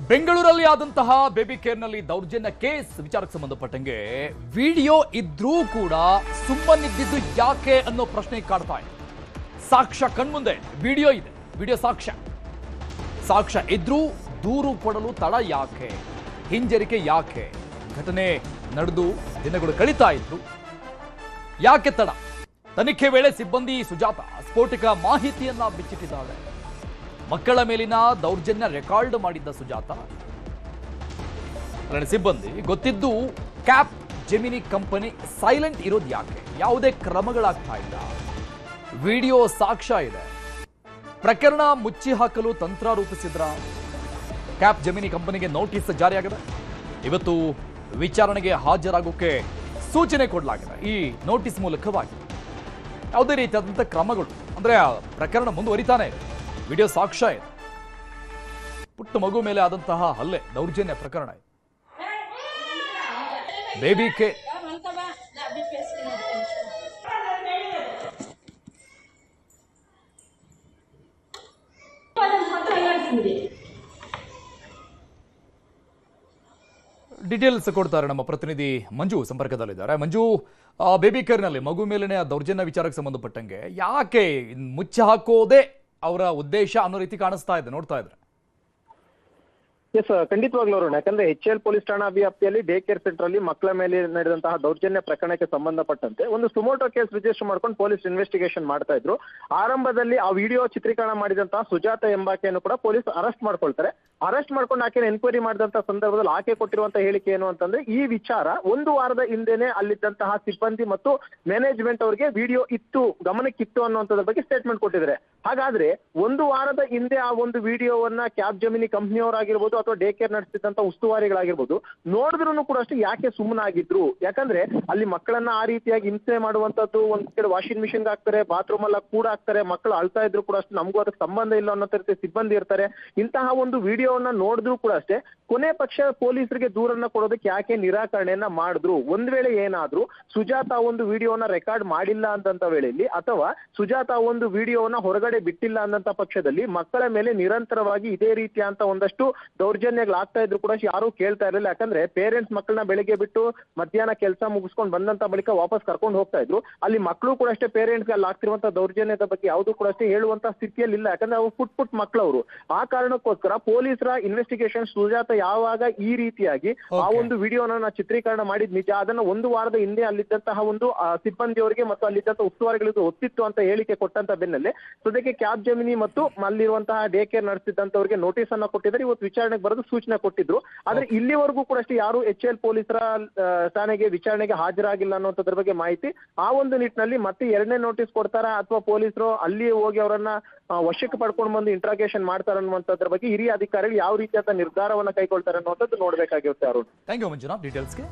ಬೆಂಗಳೂರಲ್ಲಿ ಆದಂತಹ ಬೇಬಿ ಕೇರ್ನಲ್ಲಿ ದೌರ್ಜನ್ಯ ಕೇಸ್ ವಿಚಾರಕ್ಕೆ ಸಂಬಂಧಪಟ್ಟಂಗೆ ವಿಡಿಯೋ ಇದ್ರೂ ಕೂಡ ಸುಮ್ಮನಿದ್ದಿದ್ದು ಯಾಕೆ ಅನ್ನೋ ಪ್ರಶ್ನೆ ಕಾಡ್ತಾ ಇದೆ. ಸಾಕ್ಷ್ಯ ಕಣ್ಮುಂದೆ ವಿಡಿಯೋ ಇದೆ, ವಿಡಿಯೋ ಸಾಕ್ಷ್ಯ ಇದ್ರೂ ದೂರು ಕೊಡಲು ತಡ ಯಾಕೆ, ಹಿಂಜರಿಕೆ ಯಾಕೆ? ಘಟನೆ ನಡೆದು ದಿನಗಳು ಕಳೀತಾ ಇದ್ರು, ಯಾಕೆ ತಡ? ತನಿಖೆ ವೇಳೆ ಸಿಬ್ಬಂದಿ ಸುಜಾತ ಸ್ಫೋಟಕ ಮಾಹಿತಿಯನ್ನ ಬಿಚ್ಚಿಟ್ಟಿದ್ದಾಳೆ. ಮಕ್ಕಳ ಮೇಲಿನ ದೌರ್ಜನ್ಯ ರೆಕಾರ್ಡ್ ಮಾಡಿದ್ದ ಸುಜಾತ ಸಿಬ್ಬಂದಿ ಗೊತ್ತಿದ್ದು ಕ್ಯಾಪ್ ಜೆಮಿನಿ ಕಂಪನಿ ಸೈಲೆಂಟ್ ಇರೋದು ಯಾಕೆ? ಯಾವುದೇ ಕ್ರಮಗಳಾಗ್ತಾ ಇಲ್ಲ. ವಿಡಿಯೋ ಸಾಕ್ಷ್ಯ ಇದೆ. ಪ್ರಕರಣ ಮುಚ್ಚಿ ಹಾಕಲು ತಂತ್ರ ರೂಪಿಸಿದ್ರ? ಕ್ಯಾಪ್ ಜೆಮಿನಿ ಕಂಪನಿಗೆ ನೋಟಿಸ್ ಜಾರಿಯಾಗಿದೆ. ಇವತ್ತು ವಿಚಾರಣೆಗೆ ಹಾಜರಾಗೋಕೆ ಸೂಚನೆ ಕೊಡಲಾಗಿದೆ. ಈ ನೋಟಿಸ್ ಮೂಲಕವಾಗಿ ಯಾವುದೇ ರೀತಿಯಾದಂಥ ಕ್ರಮಗಳು ಅಂದ್ರೆ ಪ್ರಕರಣ ಮುಂದುವರಿತಾನೆ ಇದೆ. ವಿಡಿಯೋ ಸಾಕ್ಷ್ಯ ಇದೆ. ಪುಟ್ಟ ಮಗು ಮೇಲೆ ಆದಂತಹ ಹಲ್ಲೆ, ದೌರ್ಜನ್ಯ ಪ್ರಕರಣ ಇದೆ. ಬೇಬಿ ಕೇರ್ ಡೀಟೇಲ್ಸ್ ಕೊಡ್ತಾರೆ ನಮ್ಮ ಪ್ರತಿನಿಧಿ ಮಂಜು ಸಂಪರ್ಕದಲ್ಲಿದ್ದಾರೆ. ಮಂಜು, ಬೇಬಿ ಕೇರ್ನಲ್ಲಿ ಮಗು ಮೇಲಿನ ದೌರ್ಜನ್ಯ ವಿಚಾರಕ್ಕೆ ಸಂಬಂಧಪಟ್ಟಂಗೆ ಯಾಕೆ ಮುಚ್ಚಿ ಹಾಕೋದೇ ಅವರ ಉದ್ದೇಶ ಅನ್ನೋ ರೀತಿ ಕಾಣಿಸ್ತಾ ಇದೆ, ನೋಡ್ತಾ ಇದ್ರೆ? ಎಸ್, ಖಂಡಿತವಾಗ್ಲೂ ಅರುಣ್. ಯಾಕಂದ್ರೆ HL ಪೊಲೀಸ್ ಠಾಣಾ ವ್ಯಾಪ್ತಿಯಲ್ಲಿ ಡೇ ಕೇರ್ ಸೆಂಟರ್ ಅಲ್ಲಿ ಮಕ್ಕಳ ಮೇಲೆ ನಡೆದಂತಹ ದೌರ್ಜನ್ಯ ಪ್ರಕರಣಕ್ಕೆ ಸಂಬಂಧಪಟ್ಟಂತೆ ಒಂದು ಸುಮೋಟೋ ಕೇಸ್ ರಿಜಿಸ್ಟರ್ ಮಾಡ್ಕೊಂಡು ಪೊಲೀಸ್ ಇನ್ವೆಸ್ಟಿಗೇಷನ್ ಮಾಡ್ತಾ ಇದ್ರು. ಆರಂಭದಲ್ಲಿ ಆ ವಿಡಿಯೋ ಚಿತ್ರೀಕರಣ ಮಾಡಿದಂತಹ ಸುಜಾತ ಎಂಬಾಕೆಯನ್ನು ಕೂಡ ಪೊಲೀಸ್ ಅರೆಸ್ಟ್ ಮಾಡ್ಕೊಳ್ತಾರೆ. ಅರೆಸ್ಟ್ ಮಾಡ್ಕೊಂಡು ಆಕೆನ ಎನ್ಕ್ವೈರಿ ಮಾಡಿದಂತಹ ಸಂದರ್ಭದಲ್ಲಿ ಆಕೆ ಕೊಟ್ಟಿರುವಂತಹ ಹೇಳಿಕೆ ಏನು ಅಂತಂದ್ರೆ, ಈ ವಿಚಾರ ಒಂದು ವಾರದ ಹಿಂದೆನೆ ಅಲ್ಲಿದ್ದಂತಹ ಸಿಬ್ಬಂದಿ ಮತ್ತು ಮ್ಯಾನೇಜ್ಮೆಂಟ್ ಅವರಿಗೆ ವಿಡಿಯೋ ಇತ್ತು, ಗಮನಕ್ಕಿತ್ತು ಅನ್ನುವಂಥದ್ರ ಬಗ್ಗೆ ಸ್ಟೇಟ್ಮೆಂಟ್ ಕೊಟ್ಟಿದ್ದಾರೆ. ಹಾಗಾದ್ರೆ ಒಂದು ವಾರದ ಹಿಂದೆ ಆ ಒಂದು ವಿಡಿಯೋವನ್ನ ಕ್ಯಾಬ್ ಜೆಮಿನಿ ಕಂಪ್ನಿಯವರಾಗಿರ್ಬೋದು ಅಥವಾ ಡೇ ಕೇರ್ ನಡೆಸ್ತಿದ್ದಂತ ಉಸ್ತುವಾರಿಗಳಾಗಿರ್ಬೋದು ನೋಡಿದ್ರು ಕೂಡ ಅಷ್ಟೇ ಯಾಕೆ ಸುಮ್ಮನಾಗಿದ್ರು? ಯಾಕಂದ್ರೆ ಅಲ್ಲಿ ಮಕ್ಕಳನ್ನ ಆ ರೀತಿಯಾಗಿ ಹಿಂಸೆ ಮಾಡುವಂತದ್ದು, ಒಂದ್ ಕಡೆ ವಾಷಿಂಗ್ ಮಿಷಿನ್ ಹಾಕ್ತಾರೆ, ಬಾತ್ರೂಮ್ ಅಲ್ಲ ಕೂಡ ಹಾಕ್ತಾರೆ, ಮಕ್ಕಳು ಅಳ್ತಾ ಇದ್ರು ಕೂಡ ಅಷ್ಟೇ ನಮಗೂ ಅದಕ್ಕೆ ಸಂಬಂಧ ಇಲ್ಲ ಅನ್ನೋ ರೀತಿ ಸಿಬ್ಬಂದಿ ಇರ್ತಾರೆ. ಇಂತಹ ಒಂದು ವಿಡಿಯೋವನ್ನ ನೋಡಿದ್ರು ಕೂಡ ಅಷ್ಟೇ ಕೊನೆ ಪಕ್ಷ ಪೊಲೀಸರಿಗೆ ದೂರನ್ನ ಕೊಡೋದಕ್ಕೆ ಯಾಕೆ ನಿರಾಕರಣೆಯನ್ನ ಮಾಡಿದ್ರು? ಒಂದ್ ವೇಳೆ ಏನಾದ್ರೂ ಸುಜಾತ ಒಂದು ವಿಡಿಯೋನ ರೆಕಾರ್ಡ್ ಮಾಡಿಲ್ಲ ಅಂದಂತ ವೇಳೆಯಲ್ಲಿ ಅಥವಾ ಸುಜಾತ ಒಂದು ವಿಡಿಯೋವನ್ನ ಹೊರಗಡೆ ಬಿಟ್ಟಿಲ್ಲ ಅಂದಂತ ಪಕ್ಷದಲ್ಲಿ ಮಕ್ಕಳ ಮೇಲೆ ನಿರಂತರವಾಗಿ ಇದೇ ರೀತಿಯ ಅಂತ ಒಂದಷ್ಟು ದೌರ್ಜನ್ಯಗಳಾಗ್ತಾ ಇದ್ರು ಕೂಡ ಯಾರು ಕೇಳ್ತಾ ಇರಲಿಲ್ಲ. ಯಾಕಂದ್ರೆ ಪೇರೆಂಟ್ಸ್ ಮಕ್ಕಳನ್ನ ಬೆಳಿಗ್ಗೆ ಬಿಟ್ಟು ಮಧ್ಯಾಹ್ನ ಕೆಲಸ ಮುಗಿಸ್ಕೊಂಡು ಬಂದಂತ ಬಳಿಕ ವಾಪಸ್ ಕರ್ಕೊಂಡು ಹೋಗ್ತಾ ಇದ್ರು. ಅಲ್ಲಿ ಮಕ್ಕಳು ಕೂಡ ಅಷ್ಟೇ ಪೇರೆಂಟ್ಸ್ ಅಲ್ಲಿ ಆಗ್ತಿರುವಂತಹ ದೌರ್ಜನ್ಯದ ಬಗ್ಗೆ ಯಾವುದು ಕೂಡ ಅಷ್ಟೇ ಹೇಳುವಂತ ಸ್ಥಿತಿಯಲ್ಲಿ ಇಲ್ಲ. ಯಾಕಂದ್ರೆ ಅವ್ರು ಪುಟ್ ಮಕ್ಕಳವರು. ಆ ಕಾರಣಕ್ಕೋಸ್ಕರ ಪೊಲೀಸರ ಇನ್ವೆಸ್ಟಿಗೇಷನ್ ಸುಜಾತ ಯಾವಾಗ ಈ ರೀತಿಯಾಗಿ ಆ ಒಂದು ವಿಡಿಯೋನ ಚಿತ್ರೀಕರಣ ಮಾಡಿದ್ ನಿಜ, ಅದನ್ನ ಒಂದು ವಾರದ ಹಿಂದೆ ಅಲ್ಲಿದ್ದಂತಹ ಒಂದು ಸಿಬ್ಬಂದಿಯವರಿಗೆ ಮತ್ತು ಅಲ್ಲಿದ್ದಂತಹ ಉಸ್ತುವಾರಿಗಳಿಗೆ ಒತ್ತಿತ್ತು ಅಂತ ಹೇಳಿಕೆ ಕೊಟ್ಟಂತ ಬೆನ್ನಲ್ಲೇ ಸದ್ಯಕ್ಕೆ ಕ್ಯಾಬ್ ಜೆಮಿನಿ ಮತ್ತು ಅಲ್ಲಿರುವಂತಹ ಡೇ ಕೇರ್ ನಡೆಸಿದಂತವರಿಗೆ ನೋಟಿಸ್ ಅನ್ನ ಕೊಟ್ಟಿದ್ದಾರೆ. ಇವತ್ತು ವಿಚಾರಣೆಗೆ ಬರೆದು ಸೂಚನೆ ಕೊಟ್ಟಿದ್ರು. ಆದ್ರೆ ಇಲ್ಲಿವರೆಗೂ ಕೂಡ ಅಷ್ಟೇ ಯಾರು HL ಪೊಲೀಸರ ಠಾಣೆಗೆ ವಿಚಾರಣೆಗೆ ಹಾಜರಾಗಿಲ್ಲ ಅನ್ನೋದ್ರ ಬಗ್ಗೆ ಮಾಹಿತಿ. ಆ ಒಂದು ನಿಟ್ಟಿನಲ್ಲಿ ಮತ್ತೆ ಎರಡನೇ ನೋಟಿಸ್ ಕೊಡ್ತಾರಾ ಅಥವಾ ಪೊಲೀಸರು ಅಲ್ಲಿ ಹೋಗಿ ಅವರನ್ನ ವಶಕ್ಕೆ ಪಡ್ಕೊಂಡು ಬಂದು ಇಂಟ್ರಾಗೇಷನ್ ಮಾಡ್ತಾರೆ ಅನ್ನುವಂಥದ್ರ ಬಗ್ಗೆ ಹಿರಿಯ ಅಧಿಕಾರಿಗಳು ಯಾವ ರೀತಿಯಾದ ನಿರ್ಧಾರವನ್ನ ಕೈಗೊಳ್ತಾರೆ ಅನ್ನುವಂಥದ್ದು ನೋಡ್ಬೇಕಾಗಿರುತ್ತೆ. Arun, thank you Manjunath ಡೀಟೇಲ್ಸ್ಗೆ.